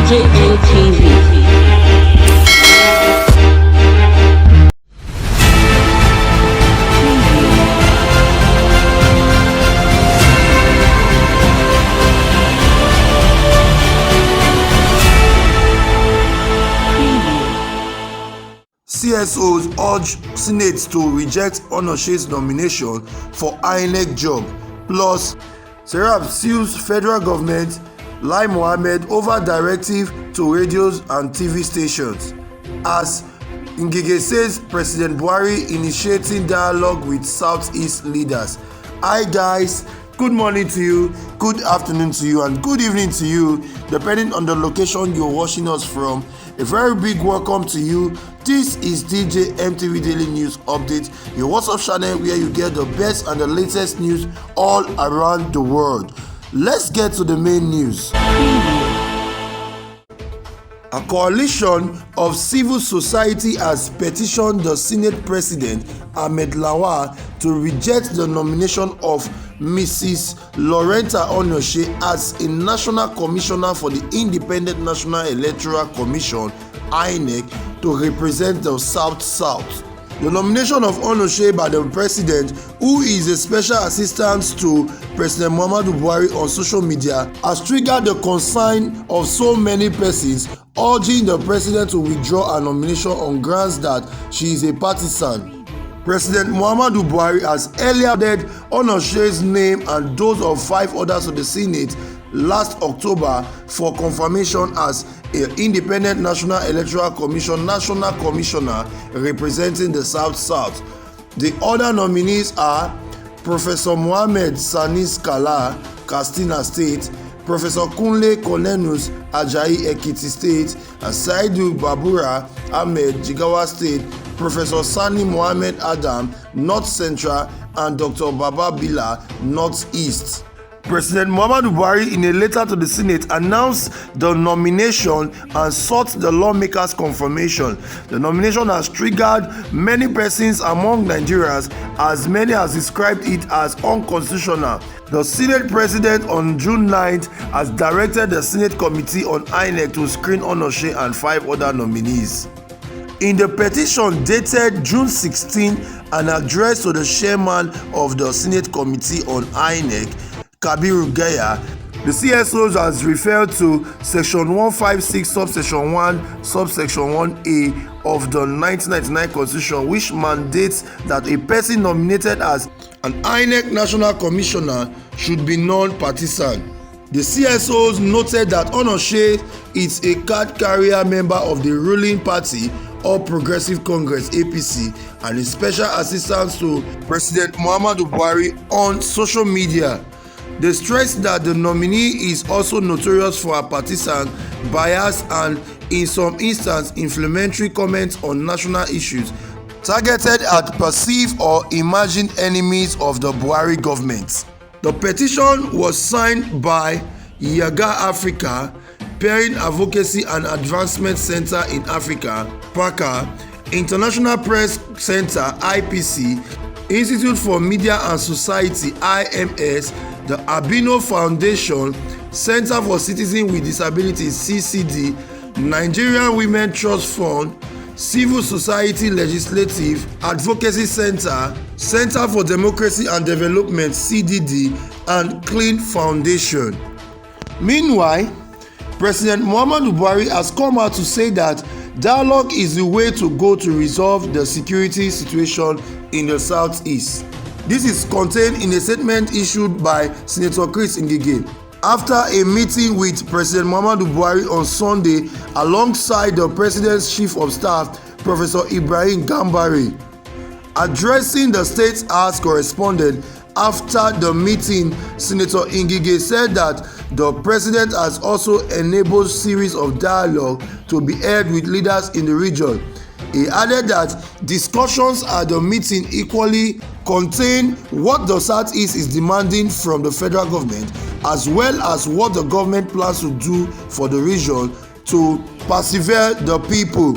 NGE+TV. CSOs urge Senate to reject Onochie's nomination for INEC job. Plus, Serap sues federal government, Lai Mohammed over directive to radios and TV stations. As Ngige says President Buhari initiating dialogue with Southeast leaders. Hi guys, good morning to you, good afternoon to you, and good evening to you, depending on the location you're watching us from. A very big welcome to you. This is DJ MTV Daily News Update, your WhatsApp channel where you get the best and the latest news all around the world. Let's get to the main news. A coalition of civil society has petitioned the Senate President Ahmed Lawal to reject the nomination of Mrs. Ngige+Onochie as a National Commissioner for the Independent National Electoral Commission (INEC) to represent the South-South. The nomination of Onochie by the President, who is a special assistant to President Muhammadu Buhari on social media, has triggered the concern of so many persons, urging the President to withdraw her nomination on grounds that she is a partisan. President Muhammadu Buhari has earlier added Onochie's name and those of 5 others to the Senate last October for confirmation as an Independent National Electoral Commission National Commissioner representing the South-South. The other nominees are Professor Mohammed Sanis Kala, Katsina State, Professor Kunle Cornelius Ajayi, Ekiti State, and Saidu Babura Ahmed, Jigawa State, Professor Sani Mohammed Adam, North Central, and Dr. Baba Bila, North East. President Muhammadu Buhari, in a letter to the Senate, announced the nomination and sought the lawmakers' confirmation. The nomination has triggered many persons among Nigerians, as many has described it as unconstitutional. The Senate President on June 9th has directed the Senate Committee on INEC to screen Onochie and 5 other nominees. In the petition dated June 16 and addressed to the chairman of the Senate Committee on INEC, Kabiru Gaya, the CSO has referred to Section 156 Subsection 1 Subsection 1A of the 1999 Constitution, which mandates that a person nominated as an INEC National Commissioner should be non-partisan. The CSOs noted that Onochie is a card-carrier member of the ruling party, All Progressive Congress (APC), and a special assistant to President Muhammadu Buhari on social media. They stressed that the nominee is also notorious for her partisan bias and, in some instances, inflammatory comments on national issues targeted at perceived or imagined enemies of the Buhari government. The petition was signed by Yaga Africa, Parent Advocacy and Advancement Center in Africa, PACA, International Press Center (IPC), Institute for Media and Society (IMS), the Albino Foundation, Center for Citizens with Disabilities (CCD), Nigerian Women Trust Fund, Civil Society Legislative Advocacy Center, Center for Democracy and Development (CDD), and Clean Foundation. Meanwhile, President Muhammadu Buhari has come out to say that dialogue is the way to go to resolve the security situation in the Southeast. This is contained in a statement issued by Senator Chris Ngige after a meeting with President Muhammadu Buhari on Sunday alongside the President's Chief of Staff, Professor Ibrahim Gambari. Addressing the State House correspondent after the meeting, Senator Ngige said that the President has also enabled a series of dialogue to be held with leaders in the region. He added that discussions at the meeting equally contain what the Southeast is demanding from the federal government, as well as what the government plans to do for the region to persevere the people.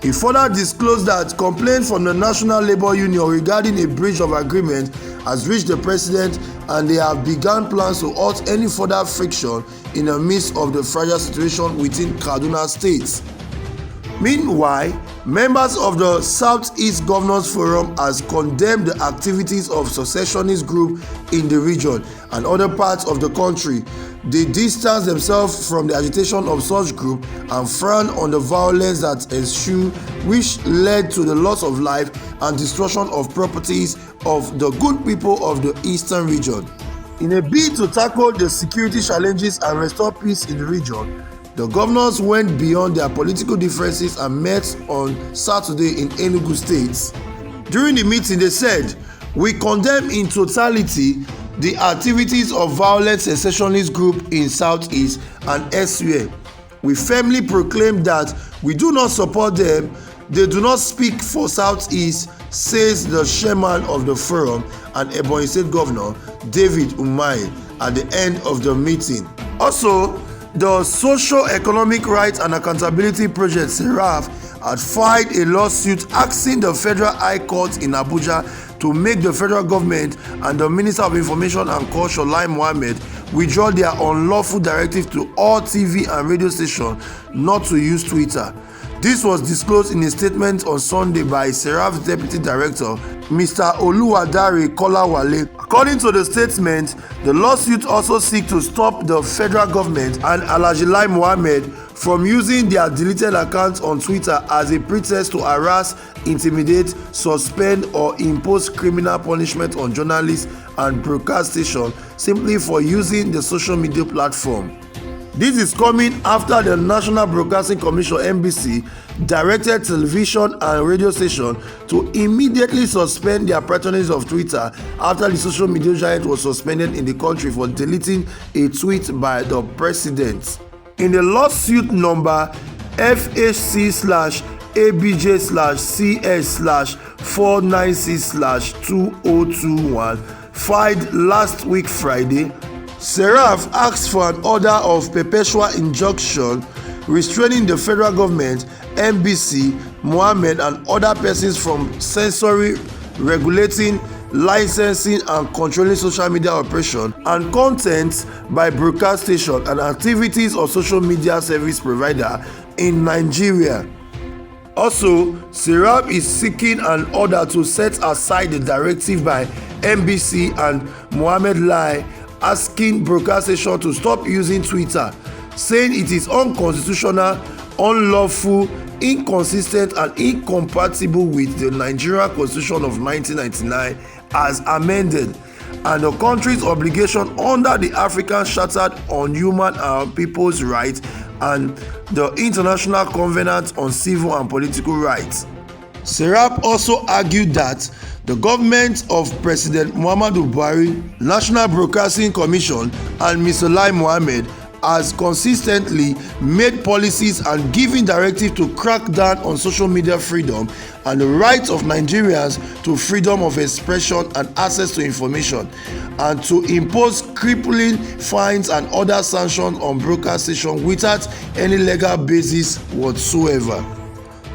He further disclosed that complaints from the National Labour Union regarding a breach of agreement has reached the President and they have begun plans to halt any further friction in the midst of the fragile situation within Kaduna State. Meanwhile, members of the Southeast Governors Forum has condemned the activities of secessionist groups in the region and other parts of the country. They distance themselves from the agitation of such groups and frown on the violence that ensued, which led to the loss of life and destruction of properties of the good people of the eastern region. In a bid to tackle the security challenges and restore peace in the region, the governors went beyond their political differences and met on Saturday in Enugu State. During the meeting, they said, "We condemn in totality the activities of violent secessionist groups in Southeast and elsewhere. We firmly proclaim that we do not support them. They do not speak for Southeast," says the chairman of the forum and Ebonyi State Governor David Umahi at the end of the meeting. Also, the Socio-Economic Rights and Accountability Project (SERAF) had filed a lawsuit asking the Federal High Court in Abuja to make the federal government and the Minister of Information and Culture Lai Mohammed withdraw their unlawful directive to all TV and radio stations not to use Twitter. This was disclosed in a statement on Sunday by SERAF's Deputy Director, Mr. Oluwadare Kolawale. According to the statement, the lawsuit also seeks to stop the federal government and Alhaji Lai Mohammed from using their deleted accounts on Twitter as a pretext to harass, intimidate, suspend, or impose criminal punishment on journalists and broadcast stations simply for using the social media platform. This is coming after the National Broadcasting Commission (NBC) directed television and radio stations to immediately suspend their patronage of Twitter after the social media giant was suspended in the country for deleting a tweet by the president. In the lawsuit number FHC/ABJ/CS/496/2021 filed last week Friday, SERAF asked for an order of perpetual injunction restraining the federal government, NBC, Mohammed, and other persons from censoring, regulating, licensing, and controlling social media operations and content by broadcast stations and activities of social media service providers in Nigeria. Also, SERAF is seeking an order to set aside the directive by NBC and Mohammed Lai asking broadcast stations to stop using Twitter, saying it is unconstitutional, unlawful, inconsistent, and incompatible with the Nigerian Constitution of 1999 as amended, and the country's obligation under the African Charter on Human and People's Rights and the International Covenant on Civil and Political Rights. SERAF also argued that the government of President Muhammadu Buhari, National Broadcasting Commission, and Mr. Lai Mohammed has consistently made policies and given directives to crack down on social media freedom and the rights of Nigerians to freedom of expression and access to information, and to impose crippling fines and other sanctions on broadcast stations without any legal basis whatsoever.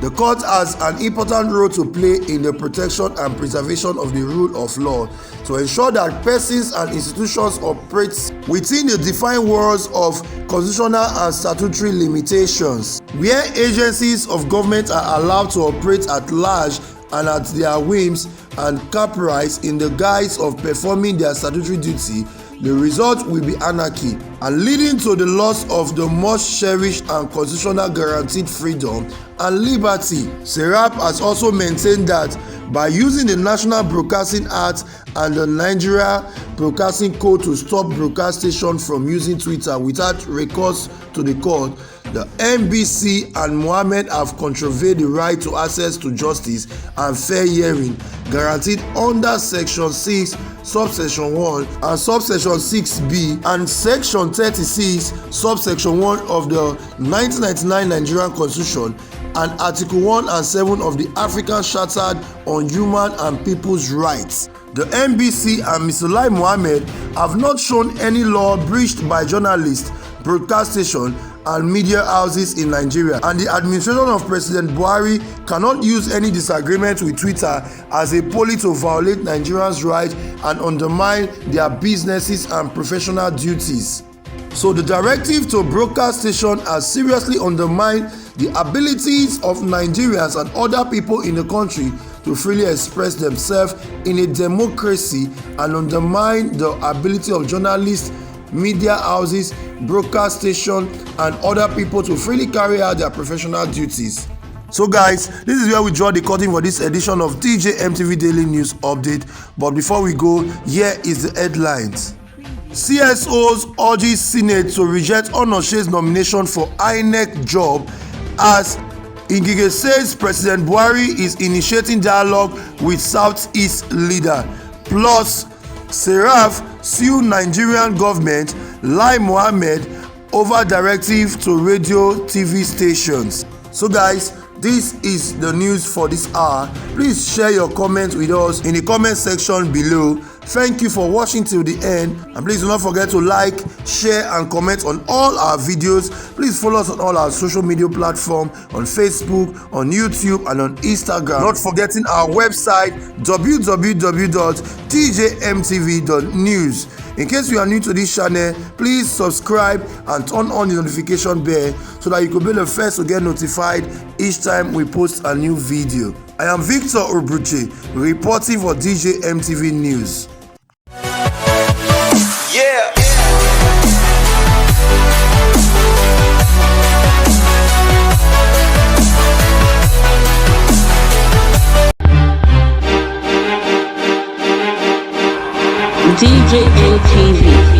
The court has an important role to play in the protection and preservation of the rule of law to ensure that persons and institutions operate within the defined walls of constitutional and statutory limitations, where agencies of government are allowed to operate at large and at their whims and caprice in the guise of performing their statutory duty. The result will be anarchy and leading to the loss of the most cherished and constitutional guaranteed freedom and liberty. SERAF has also maintained that by using the National Broadcasting Act and the Nigeria Broadcasting Code to stop broadcast stations from using Twitter without recourse to the court, the NBC and Mohammed have contravened the right to access to justice and fair hearing guaranteed under Section 6, Subsection 1 and Subsection 6B and Section 36, Subsection 1 of the 1999 Nigerian Constitution and Article 1 and 7 of the African Charter on Human and People's Rights. The NBC and Mr. Lai Mohammed have not shown any law breached by journalists, broadcast stations, and media houses in Nigeria, and the administration of President Buhari cannot use any disagreement with Twitter as a policy to violate Nigerians' rights and undermine their businesses and professional duties. So the directive to broadcast station has seriously undermined the abilities of Nigerians and other people in the country to freely express themselves in a democracy and undermine the ability of journalists, media houses, broadcast stations, and other people to freely carry out their professional duties. So guys, this is where we draw the curtain for this edition of DJ Daily News Update. But before we go, here is the headlines. CSOs urges Senate to reject Onochie's nomination for INEC job as Ngige says President Buhari is initiating dialogue with Southeast leader. Plus, Seraph sue Nigerian government Lai Mohammed over directive to radio TV stations. So guys, this is the news for this hour. Please share your comments with us in the comment section below. Thank you for watching till the end, and please do not forget to like, share and comment on all our videos. Please follow us on all our social media platforms, on Facebook, on YouTube and on Instagram. Not forgetting our website www.djmtv.news. In case you are new to this channel, please subscribe and turn on the notification bell so that you could be the first to get notified each time we post a new video. I am Ngige+Onochie, reporting for DJ News. Yeah. DJ TV.